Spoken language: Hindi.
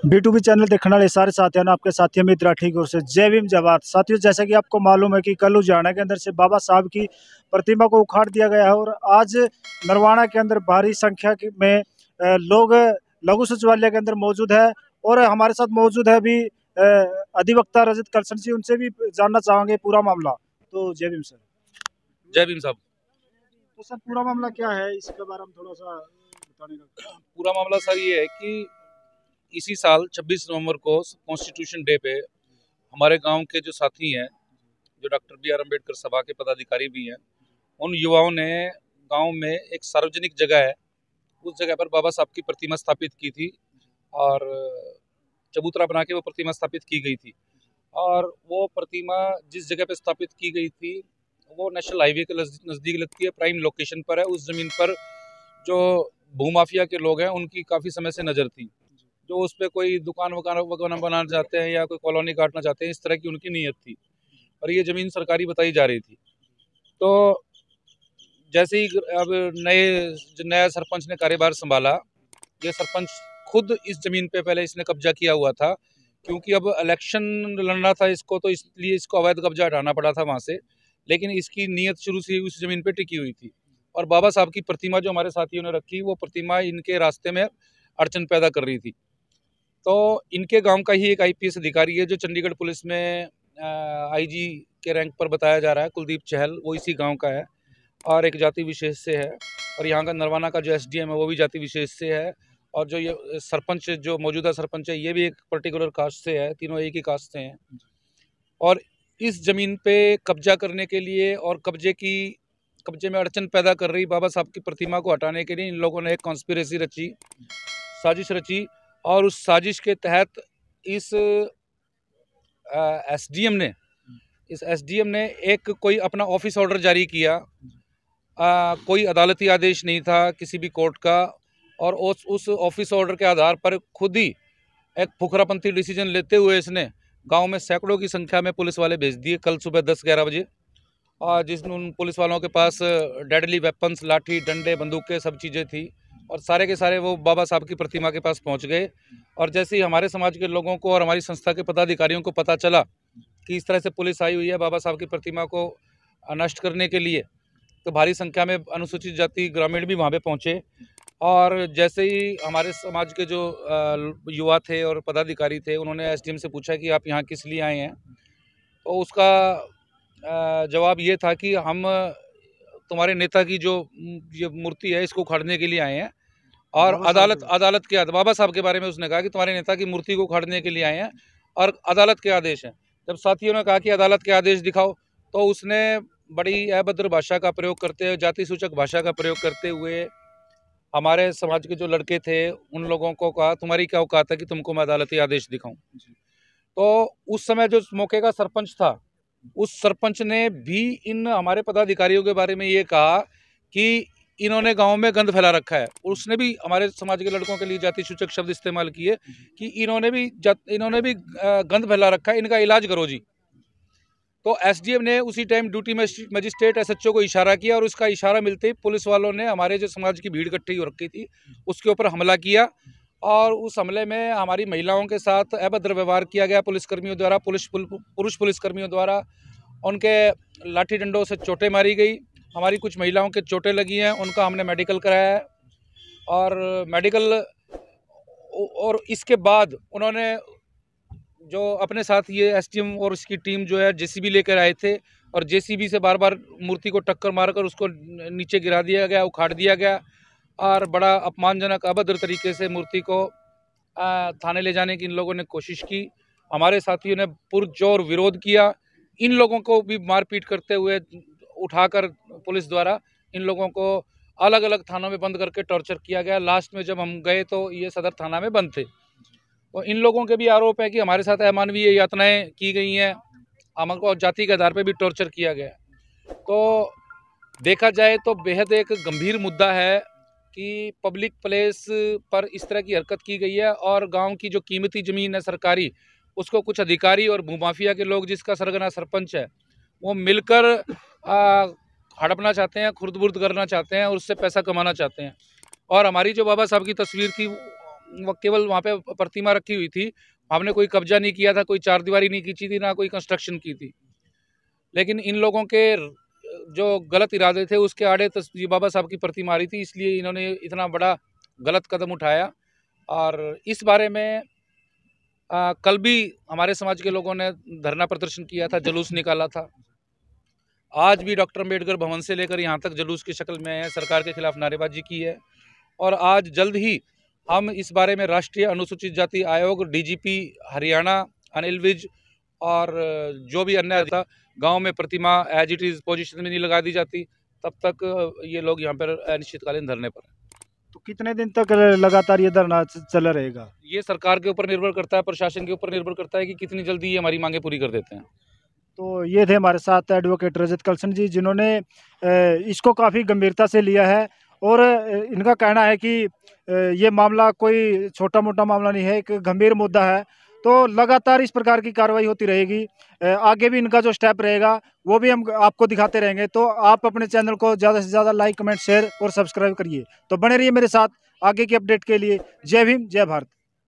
B2B चैनल देखने वाले सारे साथियों ने आपके साथी अमित राठी की ओर से जय भीम जय भारत। साथियों, जैसा कि आपको मालूम है कि कल लुधियाना के अंदर से बाबा साहब की प्रतिमा को उखाड़ दिया गया है और आज नरवाना के अंदर भारी संख्या में लोग लघु सचिवालय के अंदर मौजूद है और हमारे साथ मौजूद है अभी अधिवक्ता रजत कलसन जी। उनसे भी जानना चाहेंगे पूरा मामला। तो जय भीम सर। जय भीम साहब। तो सर पूरा मामला क्या है, इसके बारे में थोड़ा सा बताने का। पूरा मामला सर ये है कि इसी साल 26 नवंबर को कॉन्स्टिट्यूशन डे पे हमारे गांव के जो साथी हैं, जो डॉक्टर बी आर अम्बेडकर सभा के पदाधिकारी भी हैं, उन युवाओं ने गांव में एक सार्वजनिक जगह है, उस जगह पर बाबा साहब की प्रतिमा स्थापित की थी और चबूतरा बना के वो प्रतिमा स्थापित की गई थी। और वो प्रतिमा जिस जगह पे स्थापित की गई थी वो नेशनल हाईवे के नज़दीक लगती है, प्राइम लोकेशन पर है। उस ज़मीन पर जो भूमाफिया के लोग हैं उनकी काफ़ी समय से नज़र थी, जो उस पर कोई दुकान वकान बनाना चाहते हैं या कोई कॉलोनी काटना चाहते हैं, इस तरह की उनकी नीयत थी और ये ज़मीन सरकारी बताई जा रही थी। तो जैसे ही अब नया सरपंच ने कार्यभार संभाला, ये सरपंच खुद इस ज़मीन पे पहले इसने कब्जा किया हुआ था, क्योंकि अब इलेक्शन लड़ना था इसको, तो इसलिए इसको अवैध कब्जा हटाना पड़ा था वहाँ से। लेकिन इसकी नीयत शुरू से उस ज़मीन पे टिकी हुई थी और बाबा साहब की प्रतिमा जो हमारे साथियों ने रखी, वो प्रतिमा इनके रास्ते में अड़चन पैदा कर रही थी। तो इनके गांव का ही एक IPS अधिकारी है जो चंडीगढ़ पुलिस में IG के रैंक पर बताया जा रहा है, कुलदीप चहल, वो इसी गांव का है और एक जाति विशेष से है। और यहाँ का नरवाना का जो SDM है वो भी जाति विशेष से है और जो ये सरपंच, जो मौजूदा सरपंच है, ये भी एक पर्टिकुलर कास्ट से है, तीनों एक ही कास्ट से हैं। और इस ज़मीन पे कब्जा करने के लिए और कब्जे में अड़चन पैदा कर रही बाबा साहब की प्रतिमा को हटाने के लिए इन लोगों ने एक कॉन्स्पिरेसी रची, साजिश रची और उस साजिश के तहत इस SDM ने एक कोई अपना ऑफिस ऑर्डर जारी किया। कोई अदालती आदेश नहीं था किसी भी कोर्ट का और उस ऑफिस ऑर्डर के आधार पर खुद ही एक फुकरापंथी डिसीजन लेते हुए इसने गांव में सैकड़ों की संख्या में पुलिस वाले भेज दिए कल सुबह 10-11 बजे। और जिसमें उन पुलिस वालों के पास डेडली वेपन्स, लाठी, डंडे, बंदूकें, सब चीज़ें थी और सारे के सारे वो बाबा साहब की प्रतिमा के पास पहुंच गए। और जैसे ही हमारे समाज के लोगों को और हमारी संस्था के पदाधिकारियों को पता चला कि इस तरह से पुलिस आई हुई है बाबा साहब की प्रतिमा को नष्ट करने के लिए, तो भारी संख्या में अनुसूचित जाति ग्रामीण भी वहाँ पे पहुँचे। और जैसे ही हमारे समाज के जो युवा थे और पदाधिकारी थे, उन्होंने SDM से पूछा कि आप यहाँ किस लिए आए हैं, तो उसका जवाब ये था कि हम तुम्हारे नेता की जो ये मूर्ति है इसको उखाड़ने के लिए आए हैं। और अदालत के बाबा साहब के बारे में उसने कहा कि तुम्हारे नेता की मूर्ति को उखाड़ने के लिए आए हैं और अदालत के आदेश हैं। जब साथियों ने कहा कि अदालत के आदेश दिखाओ, तो उसने बड़ी अभद्र भाषा का प्रयोग करते हुए, जाति सूचक भाषा का प्रयोग करते हुए हमारे समाज के जो लड़के थे उन लोगों को कहा, तुम्हारी क्या औकात है कि तुमको मैं अदालती आदेश दिखाऊं। तो उस समय जो मौके का सरपंच था, उस सरपंच ने भी इन हमारे पदाधिकारियों के बारे में ये कहा कि इन्होंने गांव में गंद फैला रखा है। उसने भी हमारे समाज के लड़कों के लिए जाति सूचक शब्द इस्तेमाल किए कि इन्होंने भी गंद फैला रखा है, इनका इलाज करो जी। तो SDM ने उसी टाइम ड्यूटी मजिस्ट्रेट SHO को इशारा किया और उसका इशारा मिलते ही पुलिस वालों ने हमारे जो समाज की भीड़ इकट्ठी हो रखी थी उसके ऊपर हमला किया और उस हमले में हमारी महिलाओं के साथ अभद्र व्यवहार किया गया पुलिसकर्मियों द्वारा, पुरुष पुलिसकर्मियों द्वारा। उनके लाठी डंडों से चोटें मारी गई, हमारी कुछ महिलाओं के चोटें लगी हैं, उनका हमने मेडिकल कराया है। और इसके बाद उन्होंने जो अपने साथ ये SDM और उसकी टीम जो है JCB लेकर आए थे और JCB से बार बार मूर्ति को टक्कर मारकर उसको नीचे गिरा दिया गया, उखाड़ दिया गया और बड़ा अपमानजनक अभद्र तरीके से मूर्ति को थाने ले जाने की इन लोगों ने कोशिश की। हमारे साथियों ने पुरजोर विरोध किया, इन लोगों को भी मारपीट करते हुए उठाकर पुलिस द्वारा इन लोगों को अलग अलग थानों में बंद करके टॉर्चर किया गया। लास्ट में जब हम गए तो ये सदर थाना में बंद थे। तो इन लोगों के भी आरोप है कि हमारे साथ अमानवीय यातनाएं की गई हैं, हमको जाति के आधार पर भी टॉर्चर किया गया। तो देखा जाए तो बेहद एक गंभीर मुद्दा है कि पब्लिक प्लेस पर इस तरह की हरकत की गई है और गांव की जो कीमती ज़मीन है सरकारी, उसको कुछ अधिकारी और भूमाफिया के लोग, जिसका सरगना सरपंच है, वो मिलकर हड़पना चाहते हैं, खुर्द-बुर्द करना चाहते हैं और उससे पैसा कमाना चाहते हैं। और हमारी जो बाबा साहब की तस्वीर थी केवल वहाँ पे प्रतिमा रखी हुई थी, हमने कोई कब्जा नहीं किया था, कोई चारदीवारी नहीं खींची थी, ना कोई कंस्ट्रक्शन की थी। लेकिन इन लोगों के जो गलत इरादे थे उसके आड़े जी बाबा साहब की प्रतिमा आ रही थी, इसलिए इन्होंने इतना बड़ा गलत कदम उठाया। और इस बारे में कल भी हमारे समाज के लोगों ने धरना प्रदर्शन किया था, जुलूस निकाला था। आज भी डॉक्टर अम्बेडकर भवन से लेकर यहाँ तक जुलूस की शक्ल में है, सरकार के खिलाफ नारेबाजी की है। और आज जल्द ही हम इस बारे में राष्ट्रीय अनुसूचित जाति आयोग, डीजीपी हरियाणा अनिल विज और जो भी अन्य था, गांव में प्रतिमा एज इट इज पोजीशन में नहीं लगा दी जाती, तब तक ये लोग यहाँ पर अनिश्चितकालीन धरने पर हैं। तो कितने दिन तक लगातार ये धरना चला रहेगा? ये सरकार के ऊपर निर्भर करता है, प्रशासन के ऊपर निर्भर करता है कि कितनी जल्दी ये हमारी मांगे पूरी कर देते हैं। तो ये थे हमारे साथ एडवोकेट रजत कलसन जी, जिन्होंने इसको काफ़ी गंभीरता से लिया है और इनका कहना है कि ये मामला कोई छोटा मोटा मामला नहीं है, एक गंभीर मुद्दा है। तो लगातार इस प्रकार की कार्रवाई होती रहेगी, आगे भी इनका जो स्टेप रहेगा वो भी हम आपको दिखाते रहेंगे। तो आप अपने चैनल को ज़्यादा से ज़्यादा लाइक, कमेंट, शेयर और सब्सक्राइब करिए। तो बने रहिए मेरे साथ आगे की अपडेट के लिए। जय भीम, जय भारत।